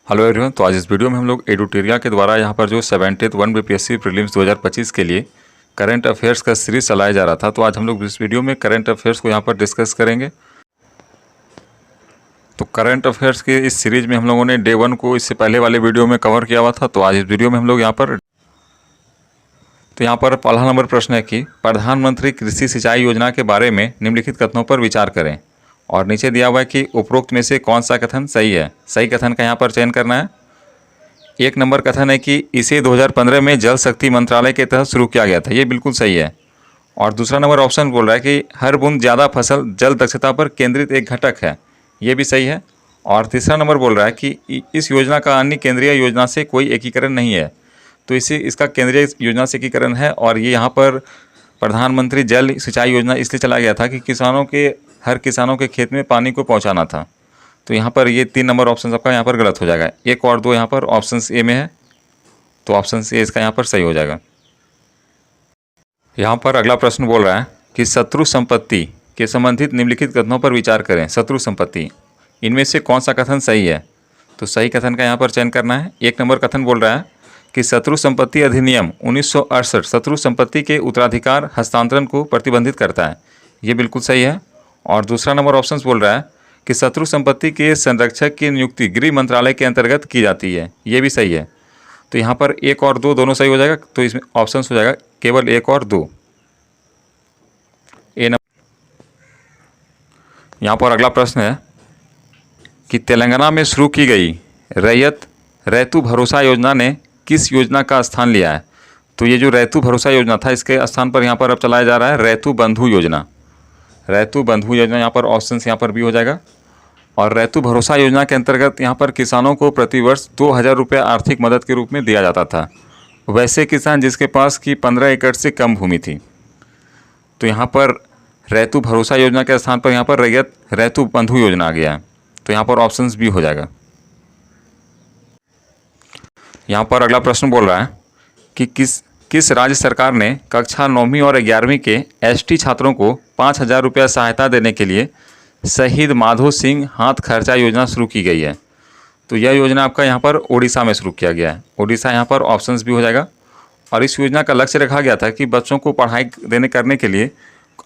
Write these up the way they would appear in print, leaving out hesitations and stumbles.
Hello everyone. तो आज इस वीडियो में हम लोग एडुटेरिया के द्वारा यहाँ पर जो 70th 1 बीपीएससी प्रीलिम्स 2025 के लिए करंट अफेयर्स का सीरीज चलाया जा रहा था, तो आज हम लोग इस वीडियो में करंट अफेयर्स को यहाँ पर डिस्कस करेंगे। तो करंट अफेयर्स के इस सीरीज में हम लोगों ने डे 1 को इससे पहले वाले वीडियो में कवर किया हुआ था, तो आज इस वीडियो में हम लोग यहाँ पर पहला नंबर प्रश्न है कि प्रधानमंत्री कृषि सिंचाई योजना के बारे में निम्नलिखित कथनों पर विचार करें। और नीचे दिया हुआ है कि उपरोक्त में से कौन सा कथन सही है। सही कथन का यहाँ पर चयन करना है। एक नंबर कथन है कि इसे 2015 में जल शक्ति मंत्रालय के तहत शुरू किया गया था, ये बिल्कुल सही है। और दूसरा नंबर ऑप्शन बोल रहा है कि हर बूंद ज़्यादा फसल जल दक्षता पर केंद्रित एक घटक है, ये भी सही है। और तीसरा नंबर बोल रहा है कि इस योजना का अन्य केंद्रीय योजना से कोई एकीकरण नहीं है, तो इसका केंद्रीय योजना से एकीकरण है। और ये यहाँ पर प्रधानमंत्री जल सिंचाई योजना इसलिए चला गया था कि हर किसानों के खेत में पानी को पहुँचाना था। तो यहाँ पर ये 3 नंबर ऑप्शन आपका यहाँ पर गलत हो जाएगा। 1 और 2 यहाँ पर ऑप्शन ए में है, तो ऑप्शन ए इसका यहाँ पर सही हो जाएगा। यहाँ पर अगला प्रश्न बोल रहा है कि शत्रु संपत्ति के संबंधित निम्नलिखित कथनों पर विचार करें। शत्रु संपत्ति, इनमें से कौन सा कथन सही है। तो सही कथन का यहाँ पर चयन करना है। 1 नंबर कथन बोल रहा है कि शत्रु संपत्ति अधिनियम 1968 शत्रु संपत्ति के उत्तराधिकार हस्तांतरण को प्रतिबंधित करता है, ये बिल्कुल सही है। और दूसरा नंबर ऑप्शन बोल रहा है कि शत्रु संपत्ति के संरक्षक की नियुक्ति गृह मंत्रालय के अंतर्गत की जाती है, ये भी सही है। तो यहाँ पर 1 और 2 दोनों सही हो जाएगा, तो इसमें ऑप्शन हो जाएगा केवल 1 और 2। यहाँ पर अगला प्रश्न है कि तेलंगाना में शुरू की गई रैतु भरोसा योजना ने किस योजना का स्थान लिया है। तो ये जो रैतु भरोसा योजना था, इसके स्थान पर यहाँ पर अब चलाया जा रहा है रैतु बंधु योजना। रैतु बंधु योजना यहाँ पर ऑप्शन यहाँ पर भी हो जाएगा। और रैतु भरोसा योजना के अंतर्गत यहाँ पर किसानों को प्रतिवर्ष 2000 रुपये आर्थिक मदद के रूप में दिया जाता था, वैसे किसान जिसके पास की 15 एकड़ से कम भूमि थी। तो यहाँ पर रैतु भरोसा योजना के स्थान पर यहाँ पर रैतु बंधु योजना आ गया है, तो यहाँ पर ऑप्शन भी हो जाएगा। यहाँ पर अगला प्रश्न बोल रहा है कि किस राज्य सरकार ने कक्षा 9वीं और 11वीं के एसटी छात्रों को 5000 रुपया सहायता देने के लिए शहीद माधो सिंह हाथ खर्चा योजना शुरू की गई है। तो यह योजना आपका यहाँ पर ओडिशा में शुरू किया गया है। ओडिशा यहाँ पर ऑप्शंस भी हो जाएगा। और इस योजना का लक्ष्य रखा गया था कि बच्चों को पढ़ाई करने के लिए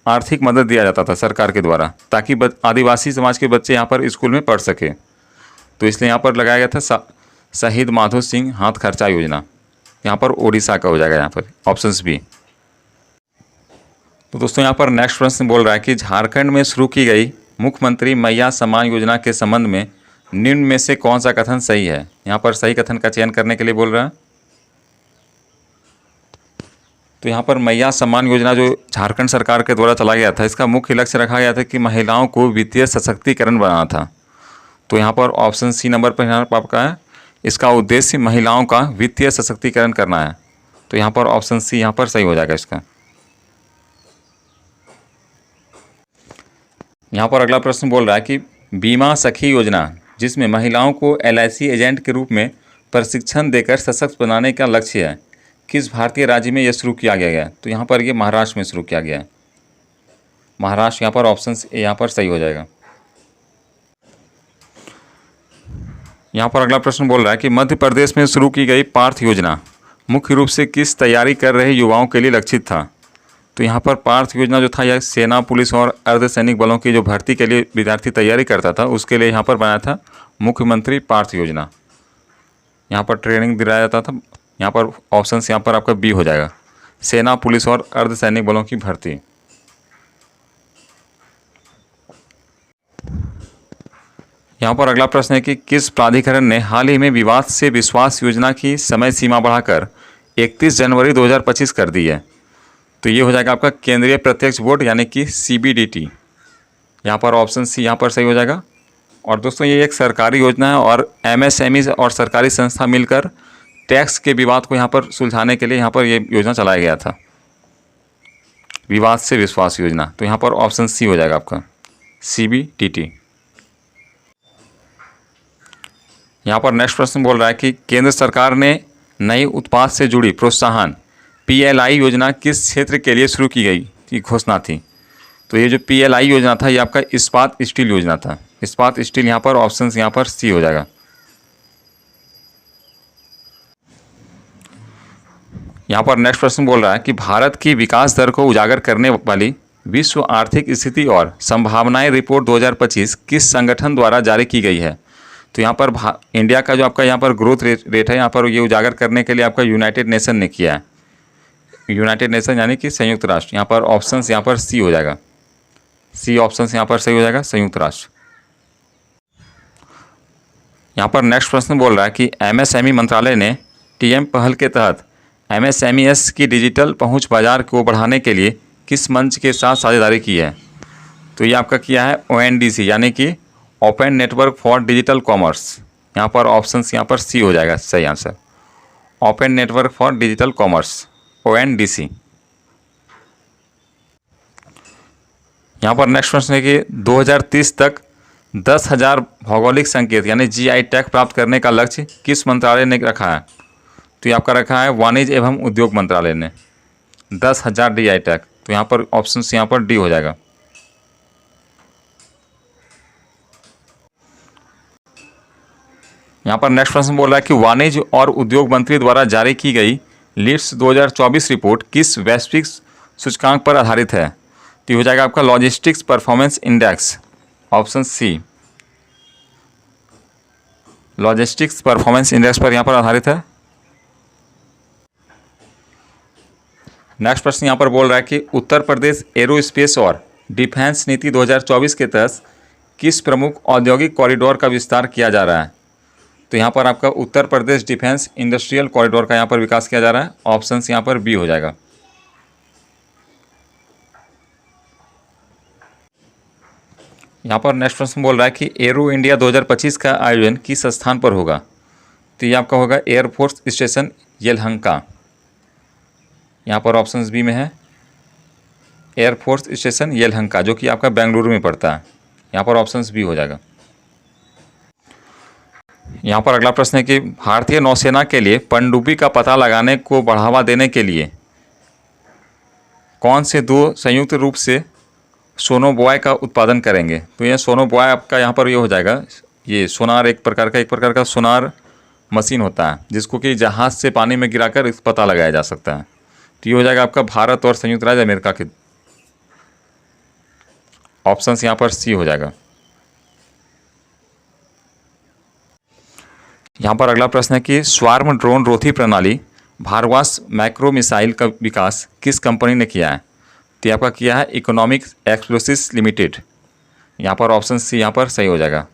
आर्थिक मदद दिया जाता था सरकार के द्वारा, ताकि आदिवासी समाज के बच्चे यहाँ पर स्कूल में पढ़ सके। तो इसलिए यहाँ पर लगाया गया था शहीद माधो सिंह हाथ खर्चा योजना, यहाँ पर ओडिशा का हो जाएगा यहाँ पर ऑप्शंस भी। तो दोस्तों यहाँ पर नेक्स्ट प्रश्न बोल रहा है कि झारखंड में शुरू की गई मुख्यमंत्री मैया सम्मान योजना के संबंध में निम्न में से कौन सा कथन सही है। यहाँ पर सही कथन का चयन करने के लिए बोल रहा है। तो यहाँ पर मैया सम्मान योजना जो झारखंड सरकार के द्वारा चलाया गया था, इसका मुख्य लक्ष्य रखा गया था कि महिलाओं को वित्तीय सशक्तिकरण बनाना था। तो यहाँ पर ऑप्शन सी नंबर पर यहाँ पर आपका है, इसका उद्देश्य महिलाओं का वित्तीय सशक्तिकरण करना है। तो यहाँ पर ऑप्शन सी यहाँ पर सही हो जाएगा इसका। यहाँ पर अगला प्रश्न बोल रहा है कि बीमा सखी योजना, जिसमें महिलाओं को LIC एजेंट के रूप में प्रशिक्षण देकर सशक्त बनाने का लक्ष्य है, किस भारतीय राज्य में यह शुरू किया गया है। तो यहाँ पर ये महाराष्ट्र में शुरू किया गया है, महाराष्ट्र। यहाँ पर ऑप्शन यहाँ पर सही हो जाएगा। यहाँ पर अगला प्रश्न बोल रहा है कि मध्य प्रदेश में शुरू की गई पार्थ योजना मुख्य रूप से किस तैयारी कर रहे युवाओं के लिए लक्षित था। तो यहाँ पर पार्थ योजना जो था, यह सेना, पुलिस और अर्धसैनिक बलों की जो भर्ती के लिए विद्यार्थी तैयारी करता था, उसके लिए यहाँ पर बनाया था मुख्यमंत्री पार्थ योजना। यहाँ पर ट्रेनिंग दिलाया जाता था। यहाँ पर ऑप्शन यहाँ पर आपका बी हो जाएगा, सेना, पुलिस और अर्धसैनिक बलों की भर्ती। यहाँ पर अगला प्रश्न है कि किस प्राधिकरण ने हाल ही में विवाद से विश्वास योजना की समय सीमा बढ़ाकर 31 जनवरी 2025 कर दी है। तो ये हो जाएगा आपका केंद्रीय प्रत्यक्ष बोर्ड यानी कि CBDT। यहाँ पर ऑप्शन सी यहाँ पर सही हो जाएगा। और दोस्तों ये एक सरकारी योजना है और MSME और सरकारी संस्था मिलकर टैक्स के विवाद को यहाँ पर सुलझाने के लिए यहाँ पर ये योजना चलाया गया था, विवाद से विश्वास योजना। तो यहाँ पर ऑप्शन सी हो जाएगा आपका CBDT। यहाँ पर नेक्स्ट प्रश्न बोल रहा है कि केंद्र सरकार ने नए उत्पाद से जुड़ी प्रोत्साहन PLI योजना किस क्षेत्र के लिए शुरू की गई की घोषणा थी। तो ये जो PLI योजना था, ये आपका इस्पात स्टील योजना था। इस्पात स्टील यहाँ पर ऑप्शन यहाँ पर सी हो जाएगा। यहाँ पर नेक्स्ट प्रश्न बोल रहा है कि भारत की विकास दर को उजागर करने वाली विश्व आर्थिक स्थिति और संभावनाएं रिपोर्ट 2025 किस संगठन द्वारा जारी की गई है। तो यहाँ पर इंडिया का जो आपका यहाँ पर ग्रोथ रेट है, यहाँ पर ये उजागर करने के लिए आपका यूनाइटेड नेशन ने किया है। यूनाइटेड नेशन यानी कि संयुक्त राष्ट्र। यहाँ पर ऑप्शंस यहाँ पर सी हो जाएगा, सी ऑप्शंस यहाँ पर सही हो जाएगा, संयुक्त राष्ट्र। यहाँ पर नेक्स्ट प्रश्न बोल रहा है कि एमएसएमई मंत्रालय ने टीएम पहल के तहत एमएसएमईएस की डिजिटल पहुंच बाजार को बढ़ाने के लिए किस मंच के साथ साझेदारी की है। तो ये आपका किया है ओएनडीसी यानी कि open network for digital commerce. यहाँ पर ऑप्शंस यहाँ पर सी हो जाएगा सही answer, open network for digital commerce, ONDC. यहाँ पर नेक्स्ट प्रश्न है कि 2030 तक 10,000 भौगोलिक संकेत यानी जीआई टैग प्राप्त करने का लक्ष्य किस मंत्रालय ने रखा है। तो ये आपका रखा है वाणिज्य एवं उद्योग मंत्रालय ने 10,000 जीआई टैग। तो यहाँ पर ऑप्शन यहाँ पर डी हो जाएगा। यहाँ पर नेक्स्ट प्रश्न बोल रहा है कि वाणिज्य और उद्योग मंत्री द्वारा जारी की गई लीड्स 2024 रिपोर्ट किस वैश्विक सूचकांक पर आधारित है। तो हो जाएगा आपका logistics performance index, option C, logistics performance index पर यहाँ पर आधारित है। नेक्स्ट प्रश्न यहाँ पर बोल रहा है कि उत्तर प्रदेश एरोस्पेस और डिफेंस नीति 2024 के तहत किस प्रमुख औद्योगिक कॉरिडोर का विस्तार किया जा रहा है। तो यहाँ पर आपका Uttar Pradesh defence industrial corridor का यहाँ पर विकास किया जा रहा है, ऑप्शंस यहाँ पर बी हो जाएगा। यहाँ पर नेक्स्ट प्रश्न बोल रहा है कि एरो इंडिया 2025 का आयोजन किस स्थान पर होगा। तो ये आपका होगा एयरफोर्स स्टेशन येलहंका, यहाँ पर ऑप्शंस बी में है एयरफोर्स स्टेशन येलहंका जो कि आपका बेंगलुरु में पड़ता है, यहाँ पर ऑप्शंस बी हो जाएगा। यहाँ पर अगला प्रश्न है कि भारतीय नौसेना के लिए पनडुब्बी का पता लगाने को बढ़ावा देने के लिए कौन से दो संयुक्त रूप से सोनोबॉय का उत्पादन करेंगे। तो ये सोनोबॉय आपका यहाँ पर ये हो जाएगा, ये सोनार एक प्रकार का सोनार मशीन होता है जिसको कि जहाज़ से पानी में गिराकर इस पता लगाया जा सकता है। तो ये हो जाएगा आपका भारत और संयुक्त राज्य अमेरिका के, ऑप्शंस यहाँ पर सी हो जाएगा। यहाँ पर अगला प्रश्न है कि स्वार्म ड्रोन रोधी प्रणाली भारवास मैक्रो मिसाइल का विकास किस कंपनी ने किया है। तो आपका किया है इकोनॉमिक एक्सप्लोसिव्स लिमिटेड, यहाँ पर ऑप्शन सी यहाँ पर सही हो जाएगा,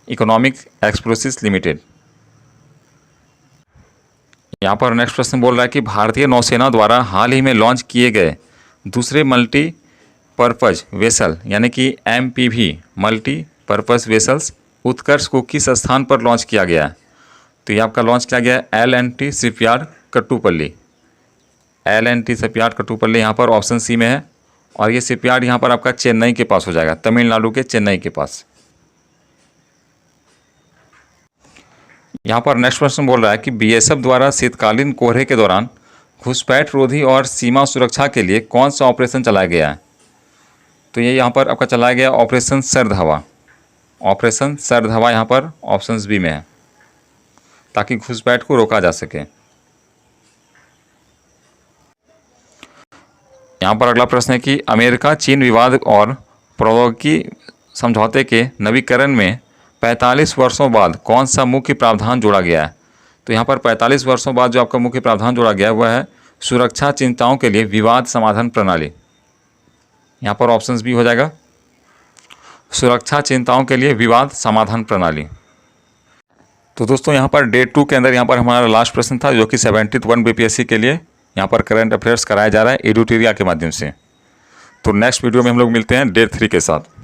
इकोनॉमिक एक्सप्लोसिव्स लिमिटेड। यहाँ पर नेक्स्ट प्रश्न बोल रहा है कि भारतीय नौसेना द्वारा हाल ही में लॉन्च किए गए दूसरे मल्टीपर्पज वेसल यानी कि MPV मल्टीपर्पज वेसल्स उत्कर्ष को किस स्थान पर लॉन्च किया गया है। तो ये आपका लॉन्च किया गया है L&T shipyard Kattupalli, L&T shipyard Kattupalli यहाँ पर ऑप्शन सी में है। और ये शिपयार्ड यहाँ पर आपका चेन्नई के पास हो जाएगा, तमिलनाडु के चेन्नई के पास। यहाँ पर नेक्स्ट प्रश्न बोल रहा है कि BSF द्वारा शीतकालीन कोहरे के दौरान घुसपैठ रोधी और सीमा सुरक्षा के लिए कौन सा ऑपरेशन चलाया गया है। तो ये यहाँ पर आपका चलाया गया ऑपरेशन सर्द हवा, ऑपरेशन सर्द हवा यहाँ पर ऑप्शंस बी में है ताकि घुसपैठ को रोका जा सके। यहाँ पर अगला प्रश्न है कि अमेरिका चीन विवाद और प्रौद्योगिकी समझौते के नवीकरण में 45 वर्षों बाद कौन सा मुख्य प्रावधान जोड़ा गया है। तो यहाँ पर 45 वर्षों बाद जो आपका मुख्य प्रावधान जोड़ा गया है वह है सुरक्षा चिंताओं के लिए विवाद समाधान प्रणाली, यहाँ पर ऑप्शंस बी हो जाएगा, सुरक्षा चिंताओं के लिए विवाद समाधान प्रणाली। तो दोस्तों यहाँ पर डे 2 के अंदर यहाँ पर हमारा लास्ट प्रश्न था जो कि 71 BPSC के लिए यहाँ पर करंट अफेयर्स कराया जा रहा है एडुटेरिया के माध्यम से। तो नेक्स्ट वीडियो में हम लोग मिलते हैं डे 3 के साथ।